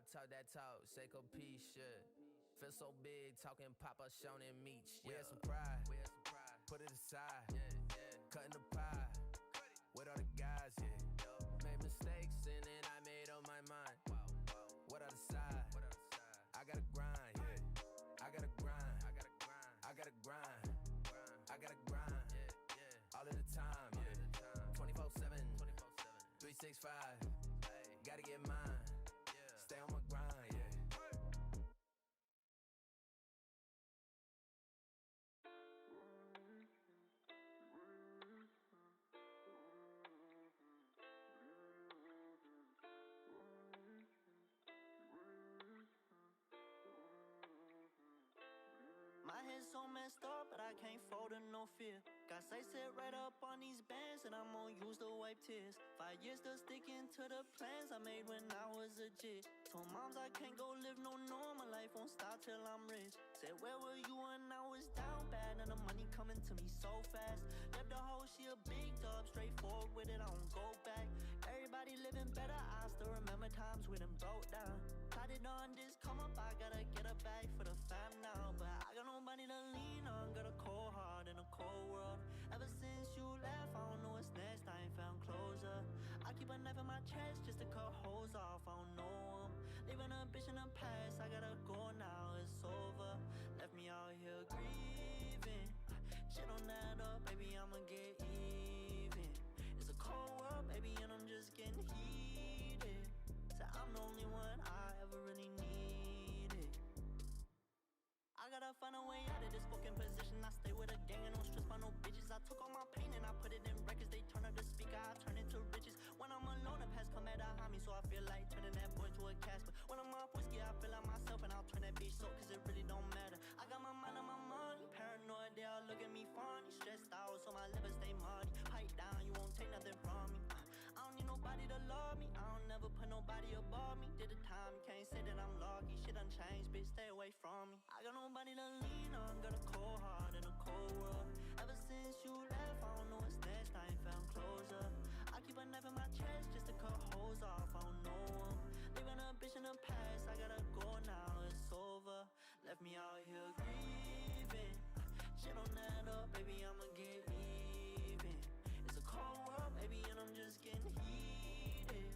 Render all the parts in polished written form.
talk that talk, Seiko P shit. Feel so big, talking Papa Sean and Meech. We had some pride, put it aside. Cutting the pie, with all the guys, Made mistakes and then I made up my mind. What other side? I gotta grind, I gotta grind, I gotta grind, I gotta grind, all of the time, 24/7, 365, gotta get mine, stay on my grind, My head's so messed up, but I can't fold in no fear. Got sights set right up on these bands, and I'm gonna use to wipe tears. 5 years still sticking to the plans I made when I was a jit. Told moms I can't go live no normal life, won't stop till I'm rich. Said where were you when I was down bad, and the money coming to me so fast. Left the hoe, she a big dub, straightforward with it, I don't go back. Everybody living better, I still remember times we done broke down. Tried it on this come up, I gotta get a bag for the fam now. But I got nobody to lean on, got a cold heart in a cold world. Ever since you left, I don't know what's next, I ain't found closure. I keep a knife in my chest just to cut holes off, I don't know them. Leaving a bitch in the past, I gotta go now, it's over. Left me out here grieving. Shit don't add up, baby, I'ma get even. It's a cold world, baby, and I'm just getting heated. So I'm the only one I ever really needed. I gotta find a way out of this fucking position. I stay with a gang and don't stress by no bitches. I took all my pain and I put it in records. They turn up the speaker, I turn it to riches. When I'm alone, the past come at behind me, so I feel like turning that boy to a casket. When I'm off whiskey, I feel like myself, and I'll turn that bitch so, cause it really don't matter. I got my mind on my money, paranoid, they all look at me funny. Stressed out, so my liver stay muddy. Pipe down, you won't take nothing from me. I don't need nobody to love me, I don't never put nobody above me. Did the time, you can't say that I'm lucky. Shit done changed, bitch, stay away from me. I got nobody to lean on, got a cold heart in a cold world. Ever since you left, I don't know what's next, I ain't found closure. I keep a knife in my chest just to cut holes off, I don't know them. Leaving a bitch in the past, I gotta go now, it's over. Left me out here grieving. Shit don't add up, baby, I'ma get even. It's a cold world, baby, and I'm just getting heated.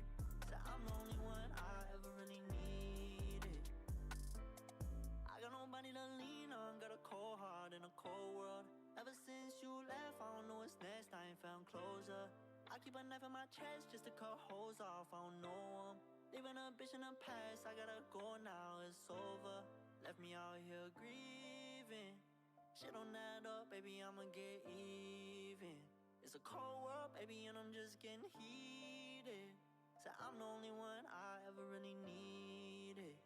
So I'm the only one I ever really needed. I got nobody to lean on, got a cold heart in a cold world. Ever since you left, I don't know what's next, I ain't found closure. I keep a knife in my chest just to cut holes off, I don't know them. Leaving a bitch in the past, I gotta go now, it's over. Left me out here grieving. Shit don't add up, baby, I'ma get even. It's a cold world, baby, and I'm just getting heated. So I'm the only one I ever really needed.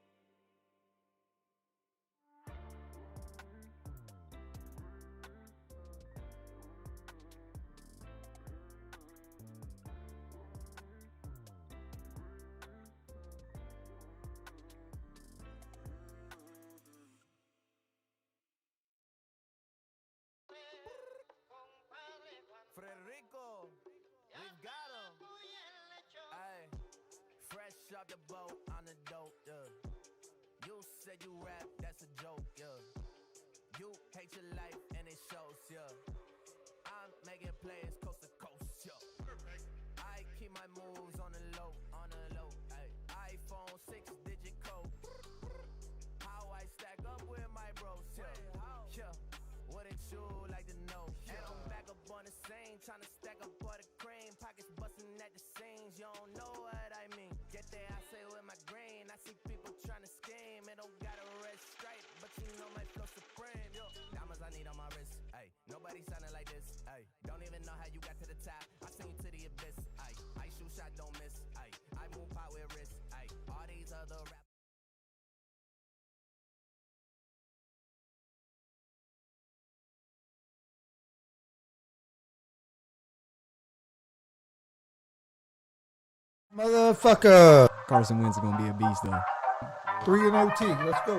Frederico, we've got him. Ay, fresh off the boat on the dope, You said you rap, that's a joke, You hate your life and it shows, I'm making plays coast to coast, Perfect. I keep my moves on the low, ay. iPhone 6-digit code. How I stack up with my bros, Wouldn't you like to know? And I'm back up on the scene, tryna stack up all the cream. Pockets busting at the seams, you don't know what I mean. Get there, I say with my green. I see people tryna scheme. It don't got a red stripe, but you know my flow supreme. Diamonds I need on my wrist, ayy. Nobody sounding like this, ayy. Don't even know how you got to the top. I send you to the abyss, ayy. I shoot shot, don't miss, ayy. I move out with wrist, ayy. All these other rap. Motherfucker. Carson Wentz is gonna be a beast though. 3 and OT. Let's go.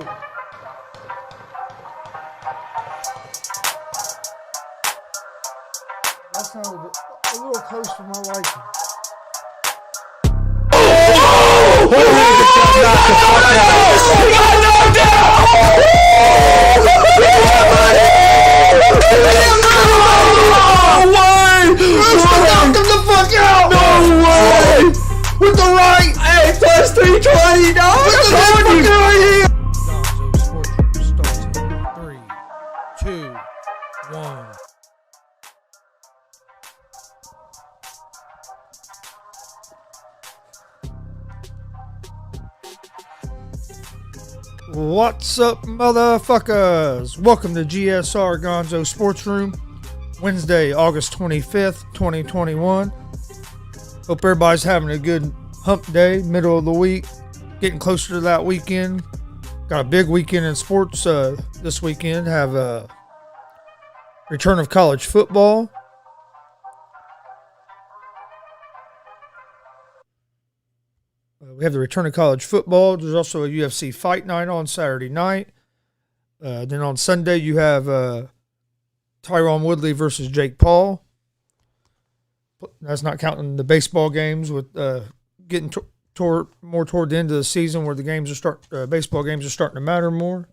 That sounded a little close for my liking. Knocked him the fuck out! No way! With the right! Hey, plus 320, dog! With the I told you. right here! Gonzo's Sports Room starts in 3, 2, 1. What's up, motherfuckers? Welcome to GSR Gonzo Sports Room, Wednesday, August 25th, 2021. Hope everybody's having a good hump day, middle of the week, getting closer to that weekend. Got a big weekend in sports this weekend. Have a return of college football. We have the return of college football. There's also a UFC fight night on Saturday night. Then on Sunday, you have Tyron Woodley versus Jake Paul. That's not counting the baseball games with getting more toward the end of the season where the games are baseball games are starting to matter more.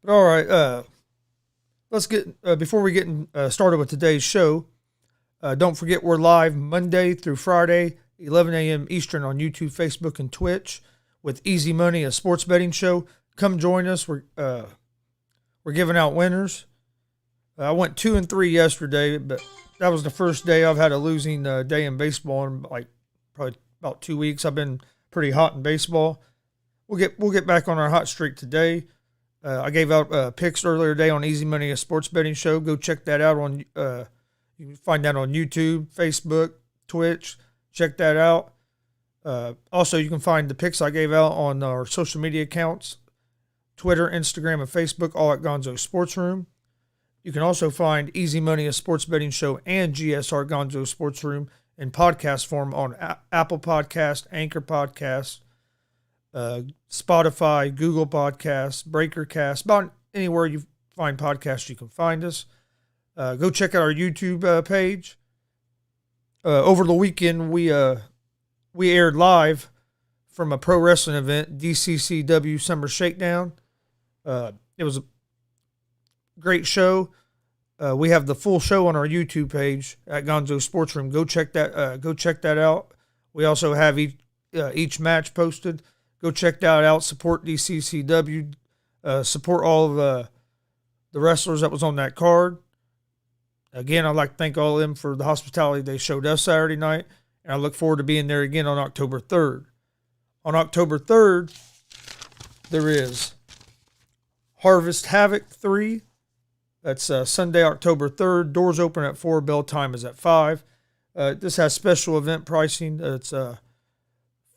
But all right, let's get before we get started with today's show. Don't forget we're live Monday through Friday, 11 a.m. Eastern on YouTube, Facebook, and Twitch with Easy Money, a sports betting show. Come join us. We're giving out winners. I went 2-3 yesterday, but that was the first day I've had a losing day in baseball in probably about 2 weeks. I've been pretty hot in baseball. We'll get back on our hot streak today. I gave out picks earlier today on Easy Money, a sports betting show. Go check that out on. You can find that on YouTube, Facebook, Twitch. Check that out. Also, you can find the picks I gave out on our social media accounts, Twitter, Instagram, and Facebook, all at Gonzo's Sports Room. You can also find Easy Money, a sports betting show, and GSR Gonzo's Sports Room in podcast form on Apple Podcast, Anchor Podcast, Spotify, Google Podcasts, Breakercast, about anywhere you find podcasts, you can find us. Go check out our YouTube page. Over the weekend, we aired live from a pro wrestling event, DCCW Summer Shakedown. It was a great show. We have the full show on our YouTube page at Gonzo Sports Room. Go check that out. We also have each match posted. Go check that out. Support DCCW. Support all of the wrestlers that was on that card. Again, I'd like to thank all of them for the hospitality they showed us Saturday night, and I look forward to being there again on October 3rd. On October 3rd, there is Harvest Havoc 3. That's Sunday, October 3rd. Doors open at 4. Bell time is at 5. This has special event pricing. It's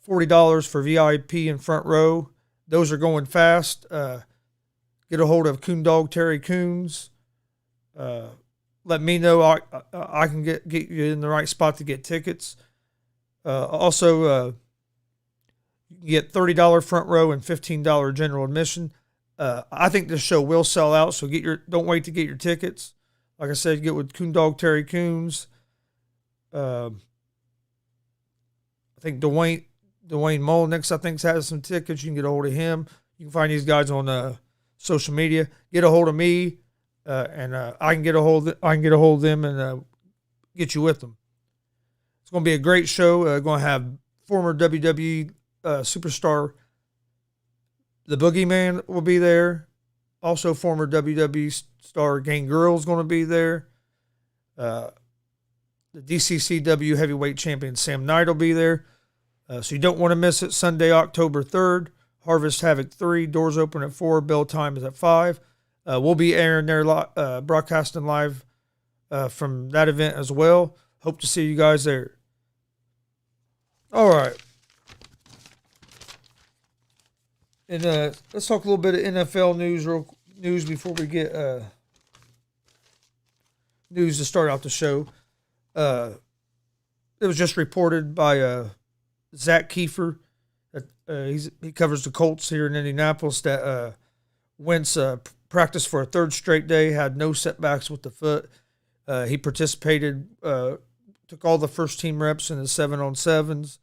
$40 for VIP and front row. Those are going fast. Get a hold of Coon Dog Terry Coons. Let me know. I can get you in the right spot to get tickets. Also, you get $30 front row and $15 general admission. I think this show will sell out, so don't wait to get your tickets. Like I said, get with Coon Dog Terry Coons. I think Dwayne Molnix, I think, has some tickets. You can get a hold of him. You can find these guys on social media. Get a hold of me. And I can get a hold of them and get you with them. It's going to be a great show. Going to have former WWE superstar The Boogeyman will be there. Also, former WWE star Gangrel is going to be there. The DCCW heavyweight champion Sam Knight will be there. So you don't want to miss it. Sunday, October 3rd. Harvest Havoc 3. Doors open at 4. Bell time is at 5. We'll be airing there, broadcasting live from that event as well. Hope to see you guys there. All right. And let's talk a little bit of NFL news before we get news to start out the show. It was just reported by Zach Kiefer that he covers the Colts here in Indianapolis that Wentz practiced for a third straight day, had no setbacks with the foot. He participated, took all the first team reps in the 7-on-7s.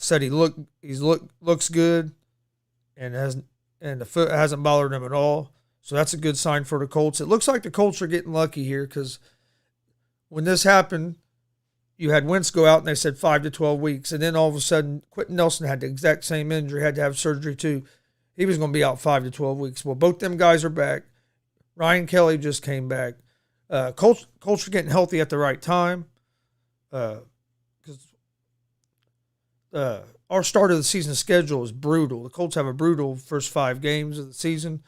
said looks good, and the foot hasn't bothered him at all. So that's a good sign for the Colts. It looks like the Colts are getting lucky here because when this happened, you had Wentz go out and they said 5 to 12 weeks. And then all of a sudden, Quentin Nelson had the exact same injury, had to have surgery too. He was going to be out 5 to 12 weeks. Well, both them guys are back. Ryan Kelly just came back. Colts are getting healthy at the right time. Because our start of the season schedule is brutal. The Colts have a brutal first 5 games of the season.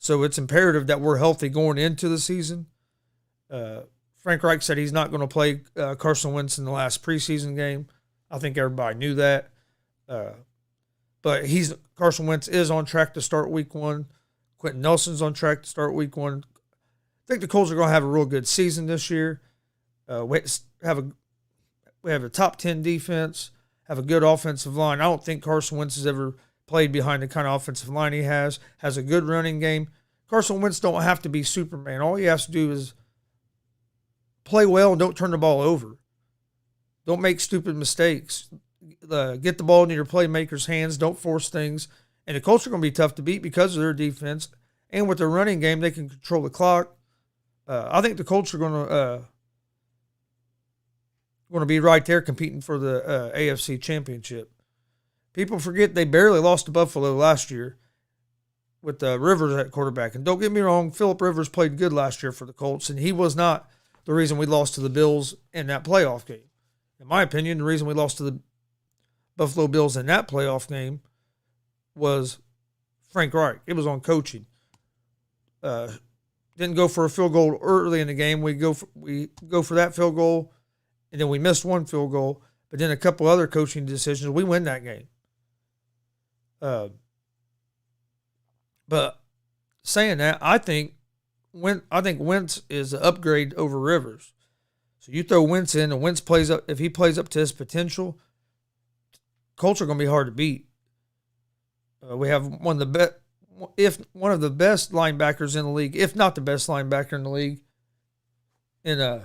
So it's imperative that we're healthy going into the season. Frank Reich said he's not going to play Carson Wentz in the last preseason game. I think everybody knew that. But Carson Wentz is on track to start week 1. Quentin Nelson's on track to start week 1. I think the Colts are going to have a real good season this year. We have a top 10 defense, have a good offensive line. I don't think Carson Wentz has ever played behind the kind of offensive line he has a good running game. Carson Wentz don't have to be Superman. All he has to do is play well and don't turn the ball over. Don't make stupid mistakes. Get the ball into your playmakers' hands. Don't force things. And the Colts are going to be tough to beat because of their defense. And with their running game, they can control the clock. I think the Colts are going to be right there competing for the AFC Championship. People forget they barely lost to Buffalo last year with Rivers at quarterback. And don't get me wrong, Phillip Rivers played good last year for the Colts, and he was not the reason we lost to the Bills in that playoff game. In my opinion, the reason we lost to the Buffalo Bills in that playoff game was Frank Reich. It was on coaching. Didn't go for a field goal early in the game. We go for that field goal, and then we missed one field goal. But then a couple other coaching decisions, we win that game. But saying that, I think Wentz is an upgrade over Rivers. So you throw Wentz in, and Wentz plays up. If he plays up to his potential, Colts are going to be hard to beat. We have one of the best linebackers in the league, if not the best linebacker in the league, in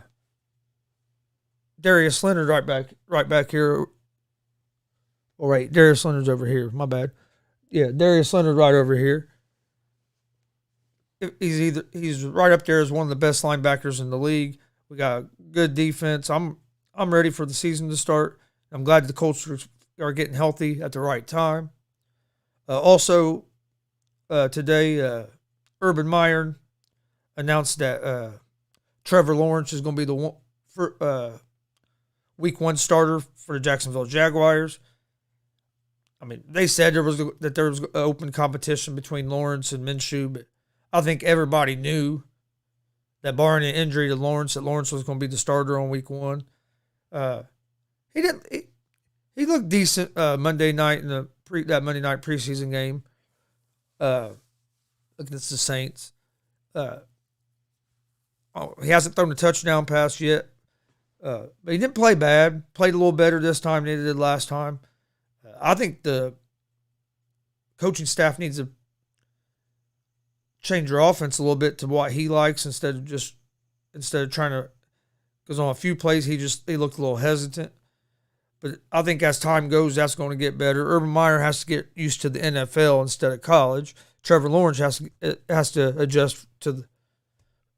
Darius Leonard right back here. Oh, wait, Darius Leonard's over here. My bad. Yeah, Darius Leonard right over here. He's right up there as one of the best linebackers in the league. We got a good defense. I'm ready for the season to start. I'm glad the Colts are getting healthy at the right time. Also, today, Urban Meyer announced that Trevor Lawrence is going to be the Week 1 starter for the Jacksonville Jaguars. I mean, they said there was open competition between Lawrence and Minshew, but I think everybody knew that barring an injury to Lawrence, that Lawrence was going to be the starter on Week 1. He looked decent Monday night in that Monday night preseason game against the Saints. He hasn't thrown a touchdown pass yet, but he didn't play bad. Played a little better this time than he did last time. I think the coaching staff needs to change their offense a little bit to what he likes instead of trying to, because on a few plays he looked a little hesitant. But I think as time goes, that's going to get better. Urban Meyer has to get used to the NFL instead of college. Trevor Lawrence has to adjust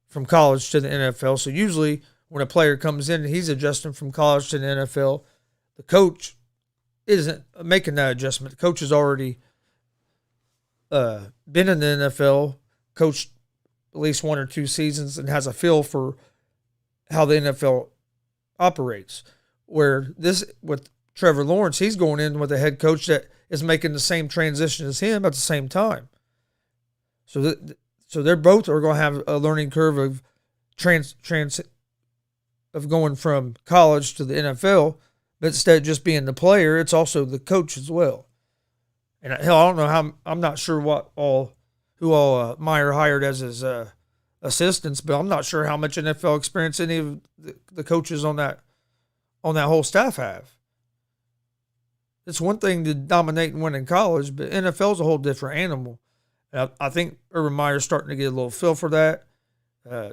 from college to the NFL. So usually when a player comes in and he's adjusting from college to the NFL, the coach isn't making that adjustment. The coach has already been in the NFL, coached at least 1 or 2 seasons, and has a feel for how the NFL operates. Where with Trevor Lawrence, he's going in with a head coach that is making the same transition as him at the same time. So they're both are going to have a learning curve of of going from college to the NFL, but instead of just being the player, it's also the coach as well. And hell, I don't know how. I'm not sure who all Meyer hired as his assistants, but I'm not sure how much NFL experience any of the coaches on that whole staff have. It's one thing to dominate and win in college, but NFL is a whole different animal. And I think Urban Meyer's starting to get a little feel for that.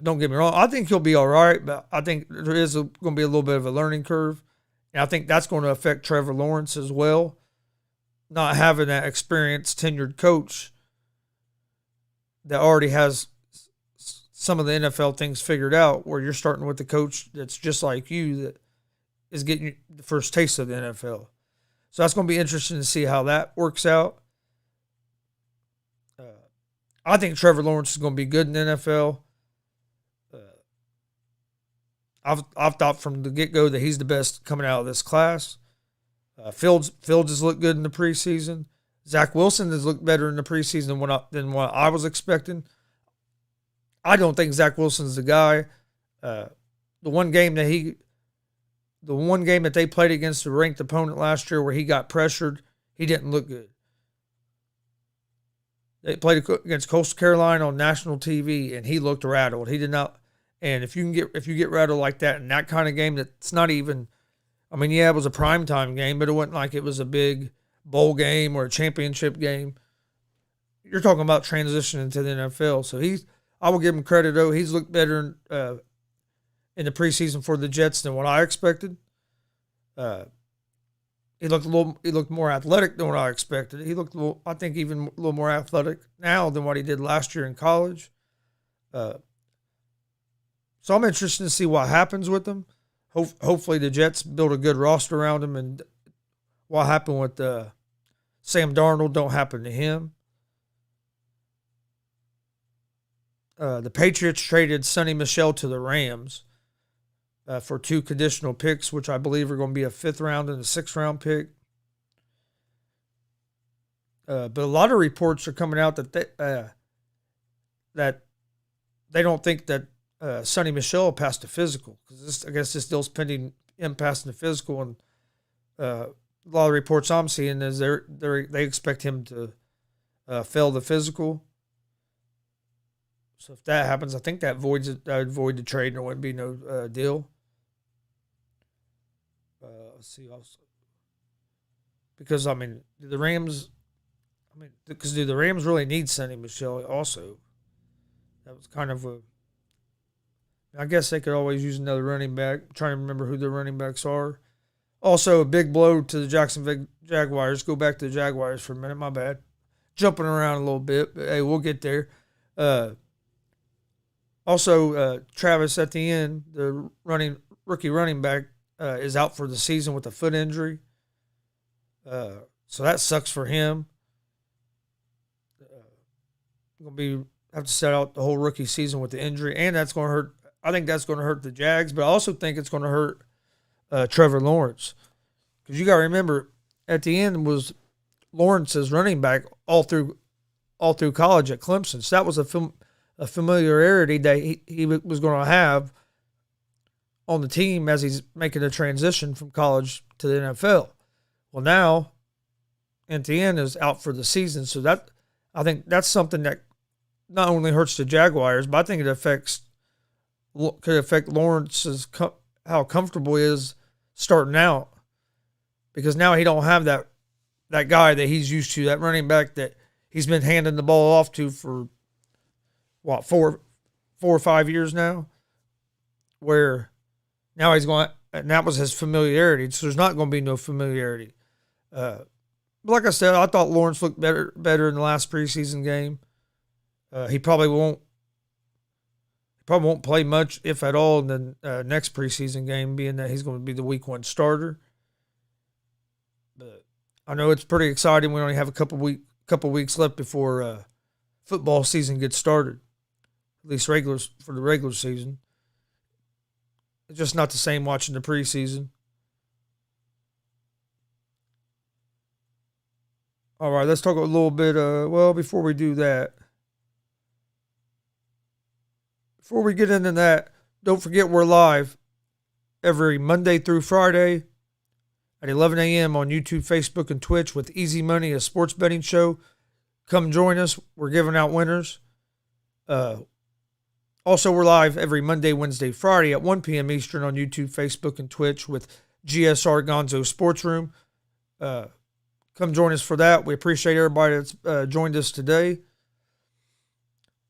Don't get me wrong. I think he'll be all right, but I think there is going to be a little bit of a learning curve. And I think that's going to affect Trevor Lawrence as well. Not having that experienced, tenured coach that already has some of the NFL things figured out, where you're starting with the coach that's just like you, that is getting you the first taste of the NFL. So that's going to be interesting to see how that works out. I think Trevor Lawrence is going to be good in the NFL. I've thought from the get-go that he's the best coming out of this class. Fields has looked good in the preseason. Zach Wilson has looked better in the preseason than what I was expecting. I don't think Zach Wilson's the guy. The one game that they played against a ranked opponent last year where he got pressured, he didn't look good. They played against Coastal Carolina on national TV, and he looked rattled. He did not. And if you get rattled like that in that kind of game, that's not even. I mean, yeah, it was a primetime game, but it wasn't like it was a big bowl game or a championship game. You're talking about transitioning to the NFL. So I will give him credit, though. He's looked better in the preseason for the Jets than what I expected. He looked more athletic than what I expected. He looked I think even a little more athletic now than what he did last year in college. So I'm interested to see what happens with him. Hopefully the Jets build a good roster around him, and what happened with Sam Darnold don't happen to him. The Patriots traded Sonny Michel to the Rams for 2 conditional picks, which I believe are going to be a 5th round and a 6th round pick. But a lot of reports are coming out that they don't think that Sonny Michel passed the physical, because I guess this deal's pending him passing the physical, and a lot of reports I'm seeing is they expect him to fail the physical. So if that happens, I think that would void the trade, and there wouldn't be no deal. Let's see also, because do the Rams really need Sonny Michel also? That was kind of I guess they could always use another running back. I'm trying to remember who their running backs are. Also, a big blow to the Jacksonville Jaguars. Go back to the Jaguars for a minute. My bad. Jumping around a little bit, but hey, we'll get there. Also, Travis Etienne, the rookie running back, is out for the season with a foot injury. So that sucks for him. Going to have to set out the whole rookie season with the injury, and that's going to hurt. I think that's going to hurt the Jags, but I also think it's going to hurt Trevor Lawrence, because you got to remember, Etienne was Lawrence's running back all through college at Clemson. So that was a familiarity that he was going to have on the team as he's making a transition from college to the NFL. Well, now Etienne is out for the season, so I think that's something that not only hurts the Jaguars, but I think it could affect Lawrence's how comfortable he is starting out, because now he don't have that guy that he's used to, that running back that he's been handing the ball off to for 4 or 5 years now, where now he's going, and that was his familiarity. So there's not going to be no familiarity. But like I said, I thought Lawrence looked better in the last preseason game. He probably won't play much, if at all, in the next preseason game, being that he's going to be the week 1 starter. But I know it's pretty exciting. We only have a couple weeks left before football season gets started, at least for the regular season. It's just not the same watching the preseason. All right, let's talk a little bit. Before we do that, before we get into that, don't forget we're live every Monday through Friday at 11 a.m. on YouTube, Facebook, and Twitch with Easy Money, a sports betting show. Come join us. We're giving out winners. Also, we're live every Monday, Wednesday, Friday at 1 p.m. Eastern on YouTube, Facebook, and Twitch with GSR Gonzo'S Sports Room. Come join us for that. We appreciate everybody that's joined us today.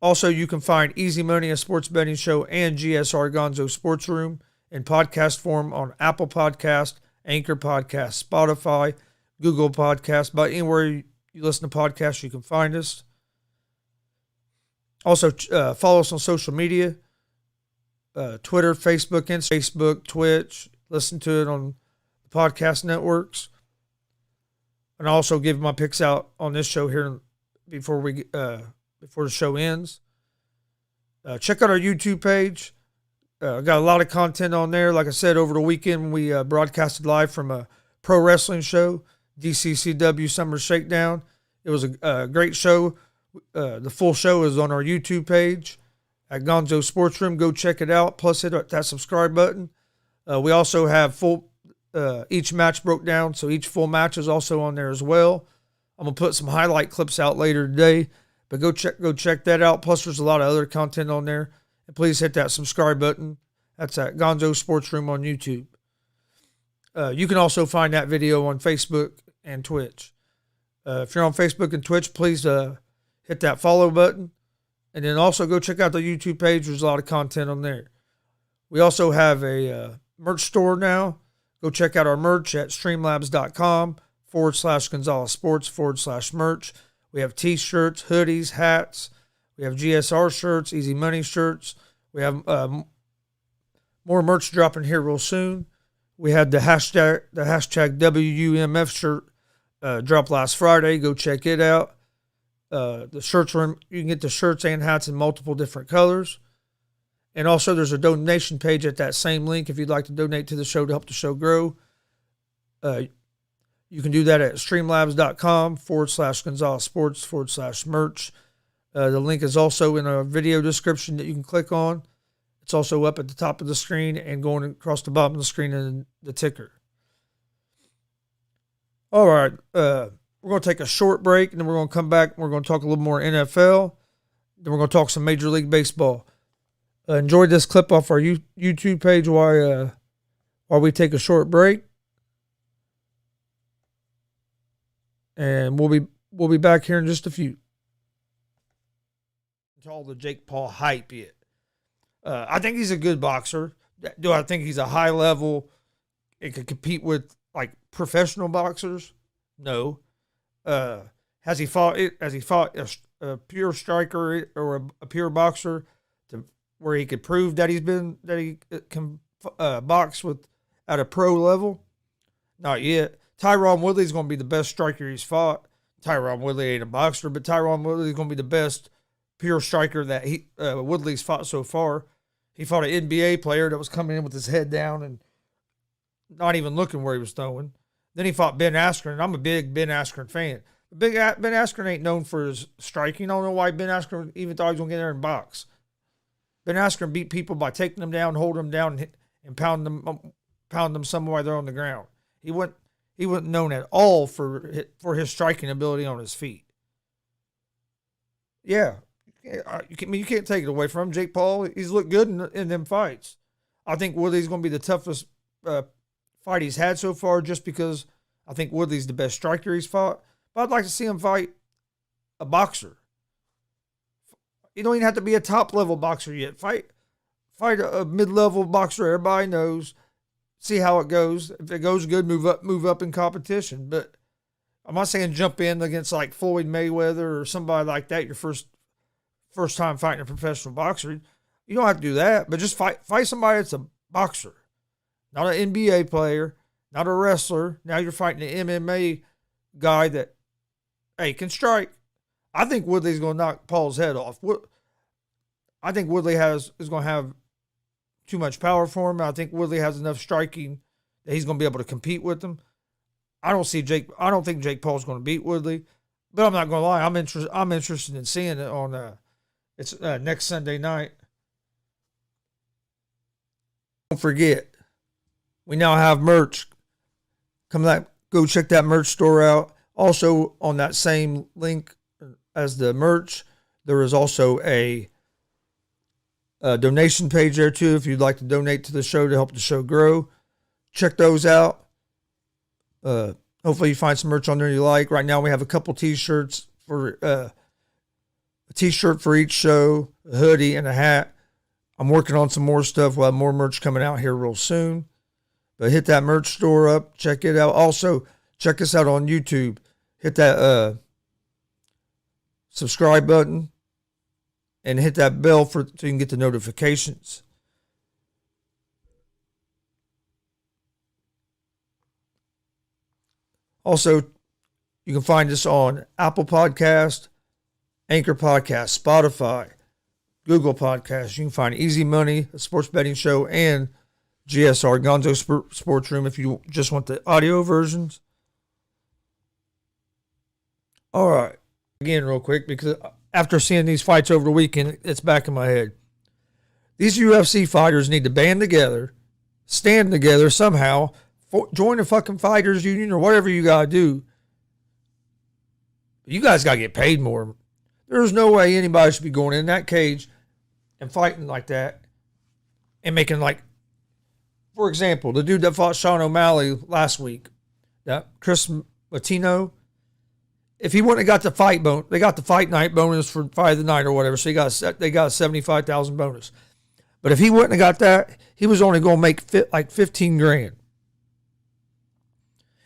Also, you can find Easy Money, a sports betting show, and GSR Gonzo Sports Room in podcast form on Apple Podcast, Anchor Podcast, Spotify, Google Podcast. But anywhere you listen to podcasts, you can find us. Also, follow us on social media, Twitter, Facebook, Twitch. Listen to it on the podcast networks. And I also give my picks out on this show here before the show ends. Check out our YouTube page. Got a lot of content on there. Like I said, over the weekend we broadcasted live from a pro wrestling show, DCCW Summer Shakedown. It was a great show. The full show is on our YouTube page at Gonzo'S Sports Room. Go check it out. Plus hit that subscribe button. We also have each match broke down, so each full match is also on there as well. I'm gonna put some highlight clips out later today, but go check that out. Plus, there's a lot of other content on there, and please hit that subscribe button. That's at Gonzo'S Sports Room on YouTube. You can also find that video on Facebook and Twitch. If you're on Facebook and Twitch, please hit that follow button, and then also go check out the YouTube page. There's a lot of content on there. We also have a merch store now. Go check out our merch at streamlabs.com/Gonzo'S Sports/merch. We have t-shirts, hoodies, hats. We have GSR shirts, Easy Money shirts. We have more merch dropping here real soon. We had the hashtag WUMF shirt drop last Friday. Go check it out. The shirts you can get the shirts and hats in multiple different colors. And also, there's a donation page at that same link if you'd like to donate to the show to help the show grow. You can do that at streamlabs.com/Gonzo'S Sports/merch. The link is also in a video description that you can click on. It's also up at the top of the screen and going across the bottom of the screen in the ticker. All right. We're going to take a short break, and then we're going to come back and we're going to talk a little more NFL. Then we're going to talk some Major League Baseball. Enjoy this clip off our YouTube page while we take a short break, and we'll be back here in just a few. To all the Jake Paul hype yet? I think he's a good boxer. Do I think he's a high level and could compete with like professional boxers? No. Has he fought a pure striker or a pure boxer where he could prove that he can box at a pro level? Not yet. Tyron Woodley's going to be the best striker he's fought. Tyron Woodley ain't a boxer, but Tyron Woodley's going to be the best pure striker that Woodley's fought so far. He fought an NBA player that was coming in with his head down and not even looking where he was throwing. Then he fought Ben Askren. I'm a big Ben Askren fan. Ben Askren ain't known for his striking. I don't know why Ben Askren even thought he was going to get there and box. Ben Askren beat people by taking them down, holding them down, and pounding them somewhere they're on the ground. He wasn't known at all for his striking ability on his feet. Yeah, you can't take it away from him. Jake Paul, he's looked good in them fights. I think Woodley's going to be the toughest fight he's had so far, just because I think Woodley's the best striker he's fought. But I'd like to see him fight a boxer. You don't even have to be a top-level boxer yet. Fight a mid-level boxer everybody knows. See how it goes. If it goes good, move up in competition. But I'm not saying jump in against like Floyd Mayweather or somebody like that. Your first time fighting a professional boxer. You don't have to do that, but just fight somebody that's a boxer, not an NBA player, not a wrestler. Now you're fighting an MMA guy that can strike. I think Woodley's going to knock Paul's head off. I think Woodley is going to have too much power for him. I think Woodley has enough striking that he's going to be able to compete with him. I don't think Jake Paul's going to beat Woodley, but I'm not going to lie. I'm interested in seeing it on it's next Sunday night. Don't forget, we now have merch. Go check that merch store out. Also, on that same link as the merch, there is also a donation page there too if you'd like to donate to the show to help the show grow. Check those out. Hopefully you find some merch on there you like. Right now we have a couple t-shirts for a t-shirt for each show, a hoodie, and a hat. I'm working on some more stuff. We'll have more merch coming out here real soon. But hit that merch store up. Check it out. Also, check us out on YouTube. Hit that subscribe button and hit that bell so you can get the notifications. Also, you can find us on Apple Podcast, Anchor Podcast, Spotify, Google Podcast. You can find Easy Money, a sports betting show, and GSR, Gonzo'S Sports Room, if you just want the audio versions. All right. Again, real quick, because after seeing these fights over the weekend, it's back in my head. These UFC fighters need to band together, stand together somehow, join the fucking fighters union or whatever you got to do. You guys got to get paid more. There's no way anybody should be going in that cage and fighting like that and making like, for example, the dude that fought Sean O'Malley last week, that Chris Latino, if he wouldn't have got the fight they got the fight night bonus for fight of the night or whatever, so they got a $75,000 bonus. But if he wouldn't have got that, he was only going to make like $15,000.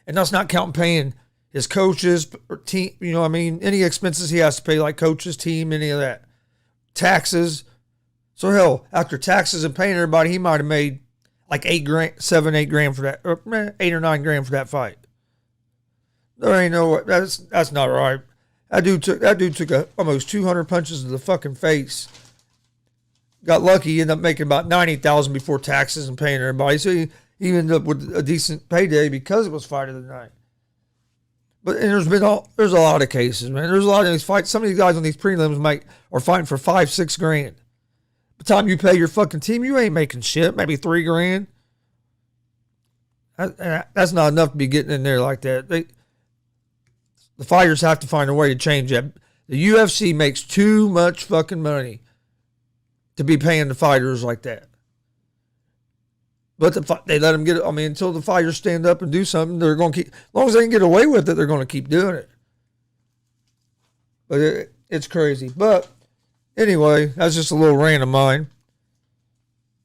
And that's not counting paying his coaches or team, you know what I mean? Any expenses he has to pay, like coaches, team, any of that. Taxes. So hell, after taxes and paying everybody, he might have made like $8,000 for that, or $8 or $9,000 for that fight. There ain't no, that's not right. That dude took almost 200 punches to the fucking face. Got lucky, he ended up making about $90,000 before taxes and paying everybody. So he ended up with a decent payday because it was fight of the night. But and there's a lot of cases, man. There's a lot of these fights. Some of these guys on these prelims are fighting for $5,000-6,000. By the time you pay your fucking team, you ain't making shit. Maybe $3,000. That's not enough to be getting in there like that. The fighters have to find a way to change that. The UFC makes too much fucking money to be paying the fighters like that. But they let them get it. I mean, until the fighters stand up and do something, they're going to keep. As long as they can get away with it, they're going to keep doing it. But it's crazy. But anyway, that's just a little rant of mine.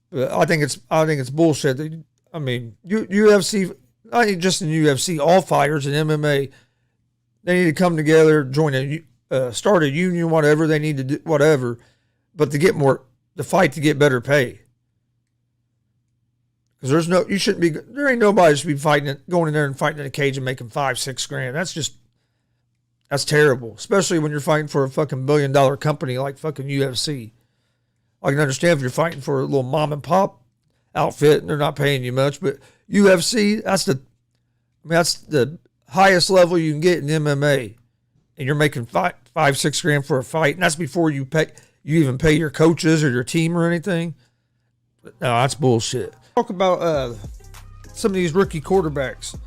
But I think it's bullshit. I mean, UFC, not just in UFC, all fighters in MMA, they need to come together, start a union, whatever they need to do, whatever. But the fight to get better pay. Because there ain't nobody should be going in there and fighting in a cage and making $5,000-6,000. That's terrible. Especially when you're fighting for a fucking $1 billion company like fucking UFC. I can understand if you're fighting for a little mom and pop outfit and they're not paying you much, but UFC, that's the highest level you can get in MMA. And you're making $5,000-6,000 for a fight, and that's before you even pay your coaches or your team or anything. No, that's bullshit. Talk about some of these rookie quarterbacks.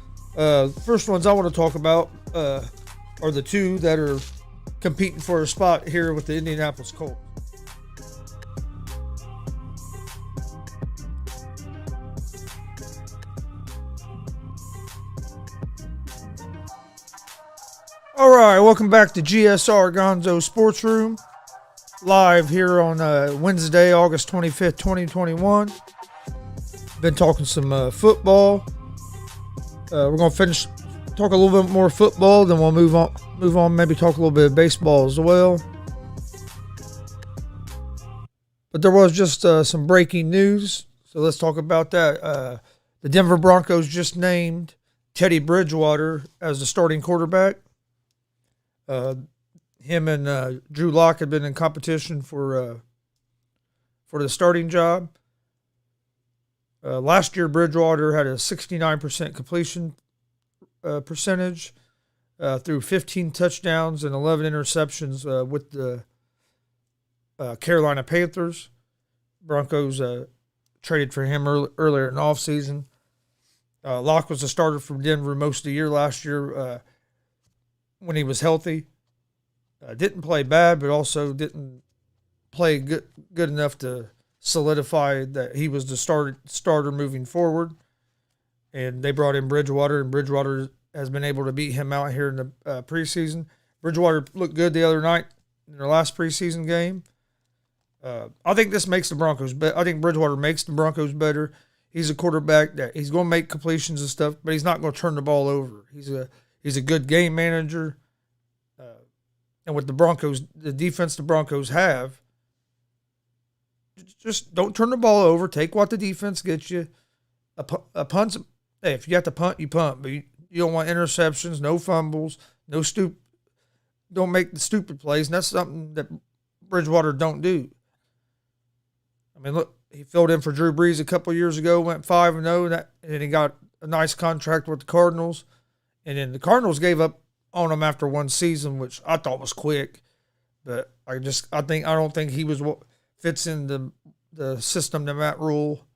First ones I want to talk about are the two that are competing for a spot here with the Indianapolis Colts. All right, welcome back to GSR Gonzo'S Sports Room. Live here on Wednesday, August 25th, 2021. Been talking some football. We're going to talk a little bit more football, then we'll move on, maybe talk a little bit of baseball as well. But there was just some breaking news, so let's talk about that. The Denver Broncos just named Teddy Bridgewater as the starting quarterback. Him and Drew Lock had been in competition for the starting job. Last year, Bridgewater had a 69% completion percentage through 15 touchdowns and 11 interceptions with the Carolina Panthers. Broncos traded for him earlier in the offseason. Lock was a starter for Denver most of the year last year when he was healthy. Didn't play bad, but also didn't play good enough to solidify that he was the starter moving forward. And they brought in Bridgewater, and Bridgewater has been able to beat him out here in the preseason. Bridgewater looked good the other night in their last preseason game. I think this makes the Broncos better. I think Bridgewater makes the Broncos better. he's a quarterback that he's going to make completions and stuff, but he's not going to turn the ball over. He's a good game manager. And with the Broncos, the defense the Broncos have, just don't turn the ball over. Take what the defense gets you. A punt. Hey, if you have to punt, you punt. But you don't want interceptions, no fumbles, don't make the stupid plays. And that's something that Bridgewater don't do. I mean, look, he filled in for Drew Brees a couple of years ago, went 5-0, and then he got a nice contract with the Cardinals. And then the Cardinals gave up on him after one season, which I thought was quick. But I don't think he was what fits in the system that Matt Rule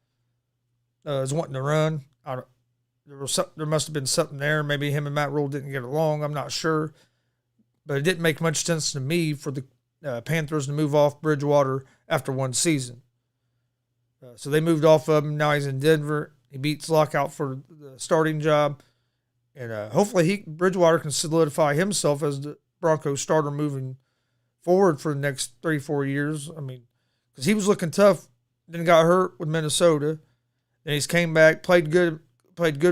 is wanting to run. There must have been something there. Maybe him and Matt Rule didn't get along. I'm not sure. But it didn't make much sense to me for the Panthers to move off Bridgewater after one season. So they moved off of him. Now he's in Denver. He beats Lockout for the starting job. And hopefully Bridgewater can solidify himself as the Broncos starter moving forward for the next 3-4 years. I mean, because he was looking tough, then got hurt with Minnesota. Then he's came back, played good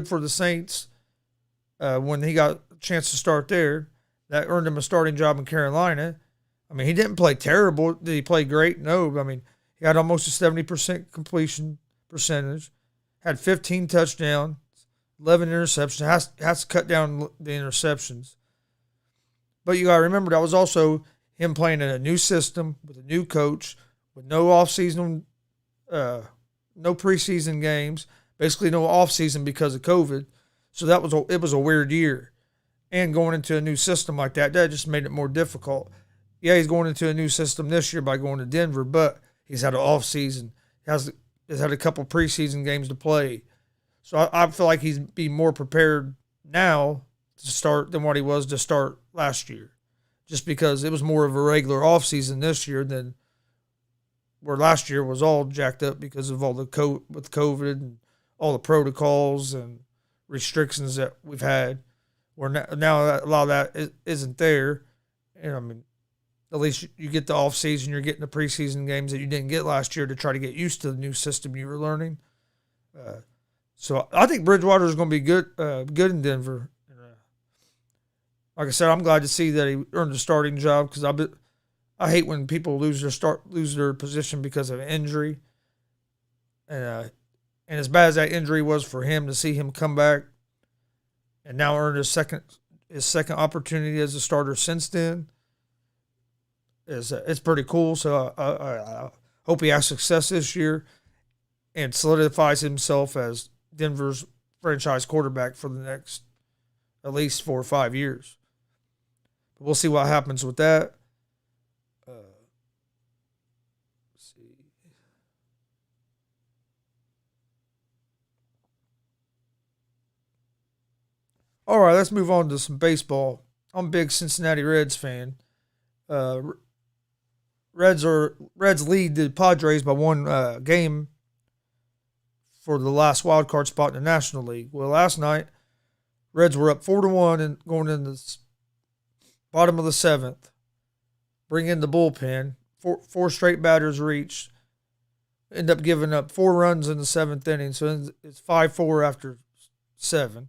for the Saints when he got a chance to start there. That earned him a starting job in Carolina. I mean, he didn't play terrible. Did he play great? No. I mean, he had almost a 70% completion percentage, had 15 touchdowns, 11 interceptions, has to cut down the interceptions. But you got to remember, that was also him playing in a new system with a new coach, with no offseason, no preseason games, basically no offseason because of COVID. So it was a weird year. And going into a new system like that just made it more difficult. Yeah, he's going into a new system this year by going to Denver, but he's had an offseason. He's had a couple preseason games to play. So I feel like he's be more prepared now to start than what he was to start last year, just because it was more of a regular offseason this year than where last year was all jacked up because of all the with COVID and all the protocols and restrictions that we've had. Where now a lot of that isn't there, and I mean, at least you get the offseason, you're getting the preseason games that you didn't get last year to try to get used to the new system you were learning. So I think Bridgewater is going to be good in Denver. Like I said, I'm glad to see that he earned a starting job because I hate when people lose their position because of injury. And as bad as that injury was for him, to see him come back and now earn his second opportunity as a starter since then it's pretty cool. So I hope he has success this year and solidifies himself as Denver's franchise quarterback for the next at least 4 or 5 years. But we'll see what happens with that. Let's see. All right, let's move on to some baseball. I'm a big Cincinnati Reds fan. Reds lead the Padres by one game for the last wild card spot in the National League. Well, last night, Reds were up 4-1 and going in the bottom of the 7th. Bring in the bullpen. Four straight batters reached. End up giving up 4 runs in the 7th inning, so it's 5-4 after 7.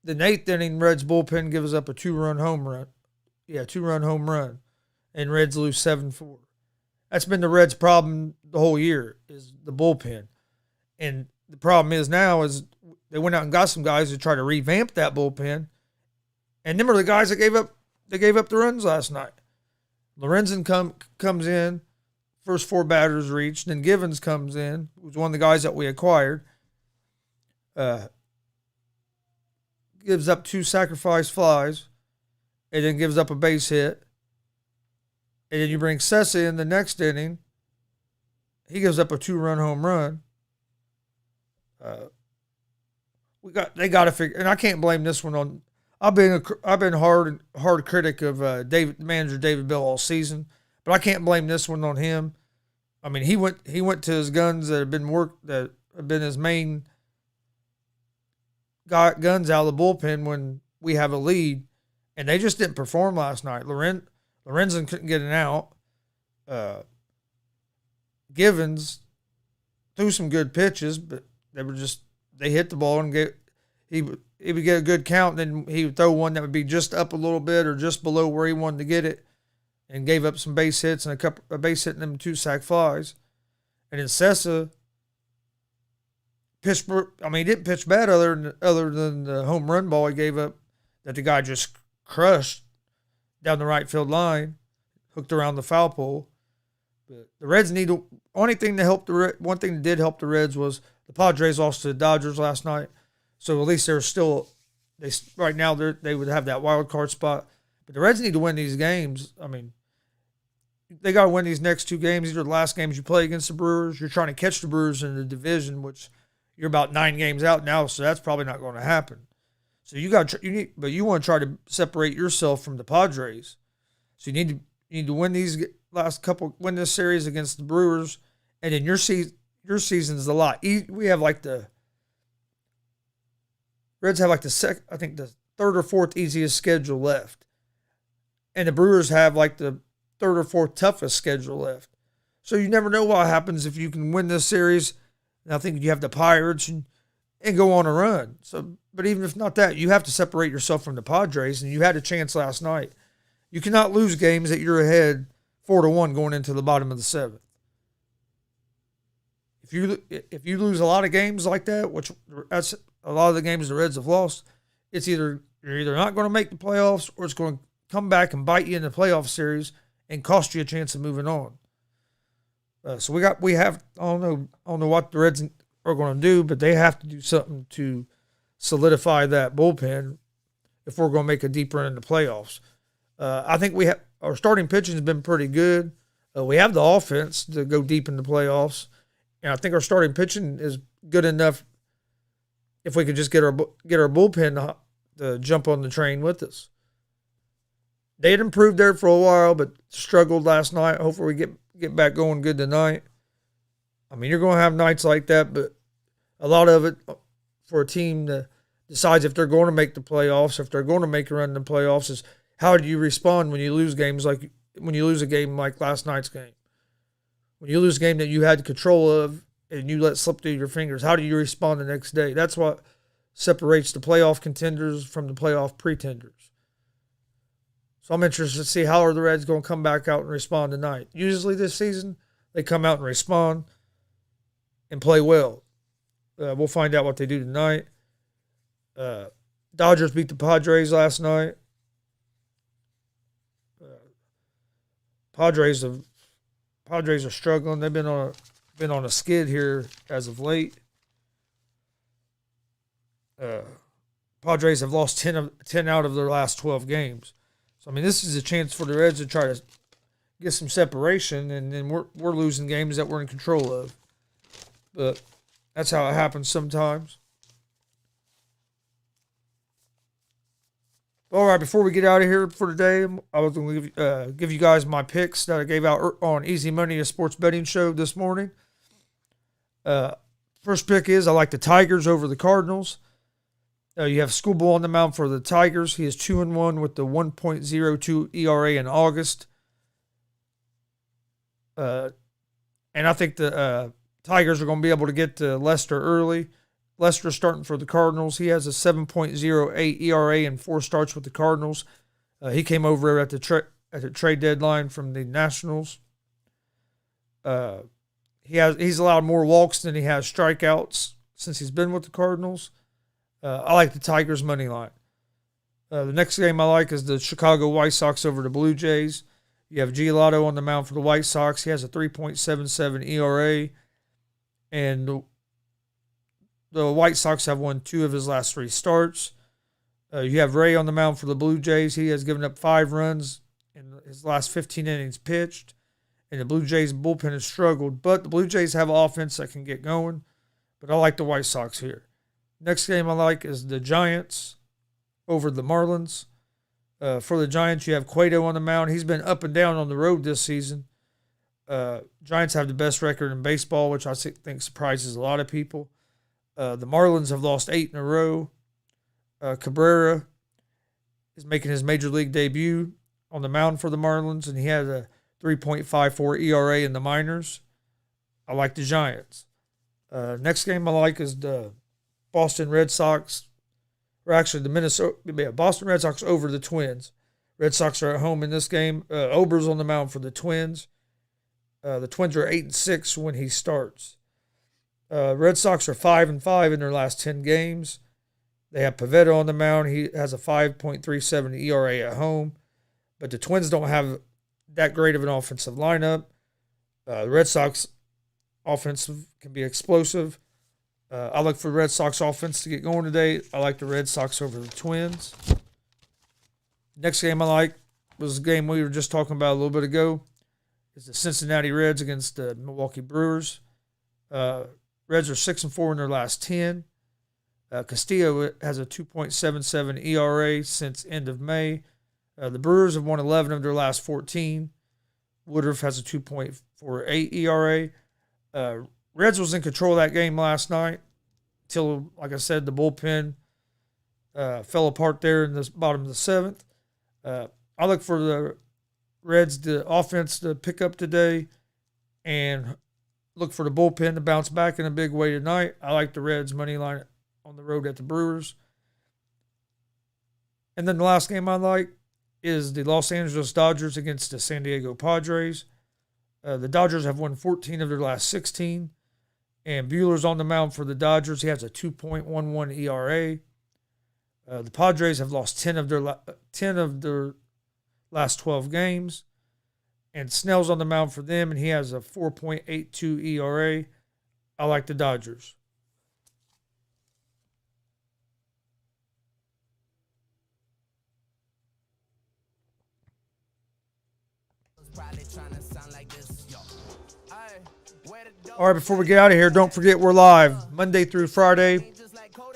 The 8th inning, Reds bullpen gives up a 2-run home run. Yeah, 2-run home run. And Reds lose 7-4. That's been the Reds' problem the whole year, is the bullpen. And the problem is now is they went out and got some guys to try to revamp that bullpen. And them are the guys that gave up the runs last night. Lorenzen comes in, first 4 batters reached. Then Givens comes in, who's one of the guys that we acquired. Gives up 2 sacrifice flies, and then gives up a base hit. And then you bring Sessa in the next inning. He gives up a 2-run home run. They got to figure, and I can't blame this one on. I've been hard critic of manager David Bell all season, but I can't blame this one on him. I mean, he went to his guns that have been his main guns out of the bullpen when we have a lead, and they just didn't perform last night. Lorenzen couldn't get an out. Givens threw some good pitches, but they hit the ball and he would get a good count, and then he would throw one that would be just up a little bit or just below where he wanted to get it, and gave up some base hits and a base hit and them 2 sack flies. And then Sessa pitched. He didn't pitch bad other than the home run ball he gave up that the guy just crushed down the right field line, hooked around the foul pole. But the Reds need to. One thing that did help the Reds was the Padres lost to the Dodgers last night, so at least right now they would have that wild card spot. But the Reds need to win these games. I mean, they got to win these next 2 games. These are the last games you play against the Brewers. You're trying to catch the Brewers in the division, which you're about 9 games out now, so that's probably not going to happen. So you want to try to separate yourself from the Padres. So you need to win these win this series against the Brewers, and then your season's a lot. We have the Reds have the 3rd or 4th easiest schedule left, and the Brewers have the 3rd or 4th toughest schedule left. So you never know what happens if you can win this series. And I think you have the Pirates and go on a run. So, but even if not that, you have to separate yourself from the Padres, and you had a chance last night. You cannot lose games that you're ahead 4-1 going into the bottom of the 7th. If you lose a lot of games like that, which that's a lot of the games the Reds have lost, you're either not going to make the playoffs, or it's going to come back and bite you in the playoff series and cost you a chance of moving on. So I don't know what the Reds are going to do, but they have to do something to solidify that bullpen if we're going to make a deep run in the playoffs. I think our starting pitching has been pretty good. We have the offense to go deep in the playoffs, and I think our starting pitching is good enough. If we could just get our bullpen to jump on the train with us. They had improved there for a while, but struggled last night. Hopefully we get back going good tonight. I mean, you're going to have nights like that, but a lot of it for a team that decides if they're going to make the playoffs, if they're going to make a run in the playoffs, is how do you respond when you lose games when you lose a game like last night's game? When you lose a game that you had control of and you let slip through your fingers, how do you respond the next day? That's what separates the playoff contenders from the playoff pretenders. So I'm interested to see how are the Reds going to come back out and respond tonight. Usually this season, they come out and respond and play well. We'll find out what they do tonight. Dodgers beat the Padres last night. Padres are struggling. They've been on a skid here as of late. Padres have lost 10 out of their last 12 games. So, I mean, this is a chance for the Reds to try to get some separation, and then we're losing games that we're in control of. But that's how it happens sometimes. All right, before we get out of here for today, I was going to give you guys my picks that I gave out on Easy Money, a sports betting show this morning. First pick is I like the Tigers over the Cardinals. You have Schoolboy on the mound for the Tigers. He is 2-1 with the 1.02 ERA in August. And I think the Tigers are going to be able to get to Lester early. Lester starting for the Cardinals. He has a 7.08 ERA in 4 starts with the Cardinals. He came over at the trade deadline from the Nationals. He's allowed more walks than he has strikeouts since he's been with the Cardinals. I like the Tigers' money line. The next game I like is the Chicago White Sox over the Blue Jays. You have Giolito on the mound for the White Sox. He has a 3.77 ERA. And the White Sox have won 2 of his last 3 starts. You have Ray on the mound for the Blue Jays. He has given up 5 runs in his last 15 innings pitched. And the Blue Jays bullpen has struggled. But the Blue Jays have offense that can get going. But I like the White Sox here. Next game I like is the Giants over the Marlins. For the Giants, you have Cueto on the mound. He's been up and down on the road this season. Giants have the best record in baseball, which I think surprises a lot of people. The Marlins have lost 8 in a row. Cabrera is making his major league debut on the mound for the Marlins, and he has a 3.54 ERA in the minors. I like the Giants. Next game I like is the Boston Red Sox. Or actually, Boston Red Sox over the Twins. Red Sox are at home in this game. Ober's on the mound for the Twins. The Twins are 8-6 when he starts. Red Sox are 5-5 in their last 10 games. They have Pivetta on the mound. He has a 5.37 ERA at home. But the Twins don't have that great of an offensive lineup. The Red Sox offense can be explosive. I look for the Red Sox offense to get going today. I like the Red Sox over the Twins. Next game I like was the game we were just talking about a little bit ago. It's the Cincinnati Reds against the Milwaukee Brewers. Reds are 6-4 in their last 10. Castillo has a 2.77 ERA since end of May. The Brewers have won 11 of their last 14. Woodruff has a 2.48 ERA. Reds was in control of that game last night until, like I said, the bullpen fell apart there in the bottom of the seventh. I look for the Reds, the offense, to pick up today and look for the bullpen to bounce back in a big way tonight. I like the Reds' money line on the road at the Brewers. And then the last game I like is the Los Angeles Dodgers against the San Diego Padres. The Dodgers have won 14 of their last 16. And Buehler's on the mound for the Dodgers. He has a 2.11 ERA. The Padres have lost 10 of their last 12 games. And Snell's on the mound for them, and he has a 4.82 ERA. I like the Dodgers. All right, before we get out of here, don't forget we're live Monday through Friday,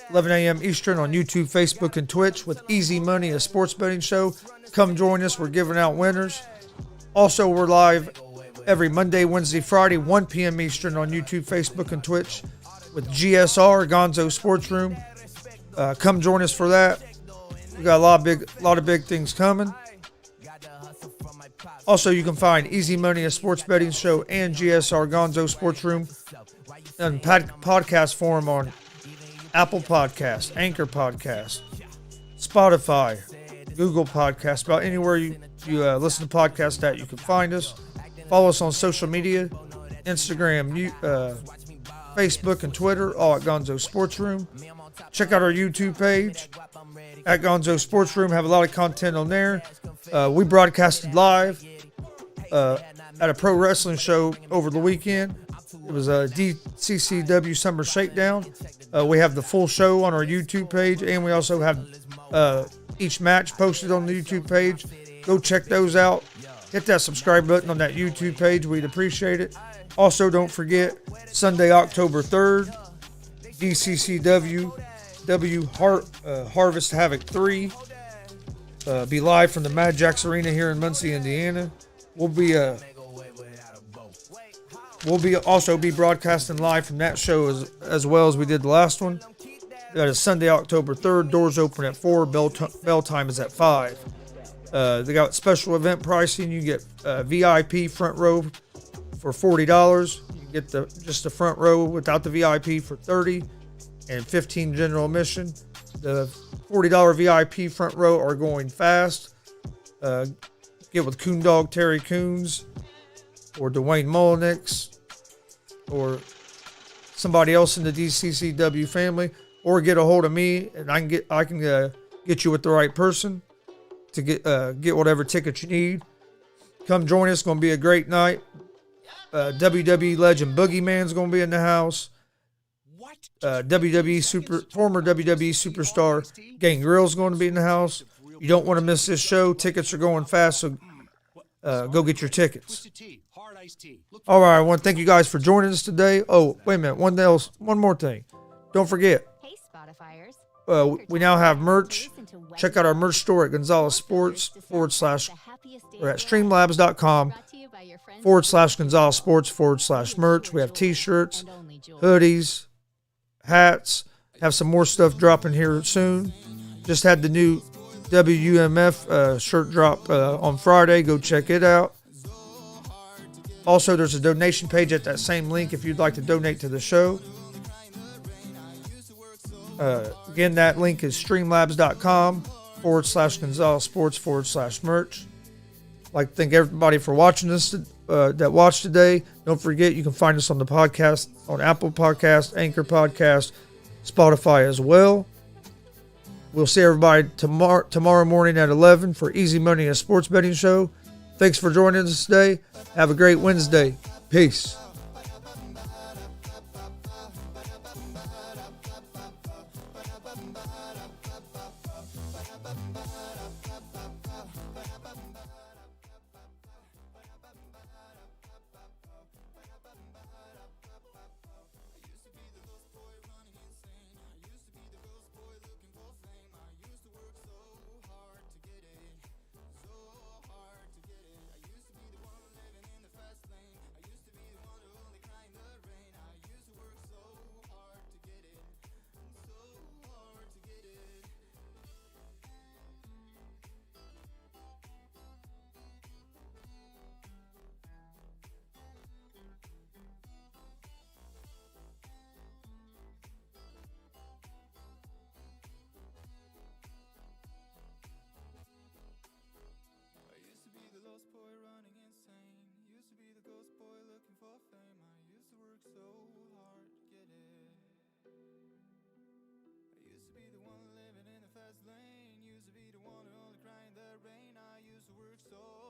11 a.m. Eastern on YouTube, Facebook, and Twitch with Easy Money, a sports betting show. Come join us. We're giving out winners. Also, we're live every Monday, Wednesday, Friday, 1 p.m. Eastern on YouTube, Facebook, and Twitch with GSR, Gonzo'S Sports Room. Come join us for that. We got a lot of big things coming. Also, you can find Easy Money, a sports betting show, and GSR Gonzo Sports Room in podcast form on Apple Podcasts, Anchor Podcasts, Spotify, Google Podcasts. About anywhere you listen to podcasts at, you can find us. Follow us on social media, Instagram, Facebook, and Twitter, all at Gonzo Sports Room. Check out our YouTube page at Gonzo Sports Room. Have a lot of content on there. We broadcasted live at a pro wrestling show over the weekend. It was a DCCW Summer Shakedown. We have the full show on our YouTube page, and we also have each match posted on the YouTube page. Go check those out. Hit that subscribe button on that YouTube page. We'd appreciate it. Also, don't forget, Sunday, October 3rd, DCCW Harvest Havoc 3. Be live from the Mad Jacks Arena here in Muncie, Indiana. We'll also be broadcasting live from that show as well as we did the last one. That is Sunday, October 3rd. Doors open at 4. Bell time is at 5. They got special event pricing. You get VIP front row for $40. You get just the front row without the VIP for $30, and $15 general admission. The $40 VIP front row are going fast. Get with Coondog Terry Coons or Dwayne Mullenix or somebody else in the DCCW family, or get a hold of me and I can get you with the right person to get whatever ticket you need. Come join us. It's going to be a great night. WWE legend Boogeyman's going to be in the house. Former WWE superstar Gangrel's going to be in the house. You don't want to miss this show. Tickets are going fast, so go get your tickets. All right, I want to thank you guys for joining us today. Oh, wait a minute. One more thing. Don't forget, we now have merch. Check out our merch store at Gonzo'S Sports / or at streamlabs.com/Gonzo'S Sports /merch. We have t-shirts, hoodies, hats. Have some more stuff dropping here soon. Just had the new WMF shirt drop on Friday. Go check it out. Also, there's a donation page at that same link if you'd like to donate to the show. Again, that link is streamlabs.com/Gonzo'S Sports/merch. I'd like to thank everybody for watching this, that watched today. Don't forget, you can find us on the podcast, on Apple Podcast, Anchor Podcast, Spotify as well. We'll see everybody tomorrow morning at 11 for Easy Money, a sports betting show. Thanks for joining us today. Have a great Wednesday. Peace. So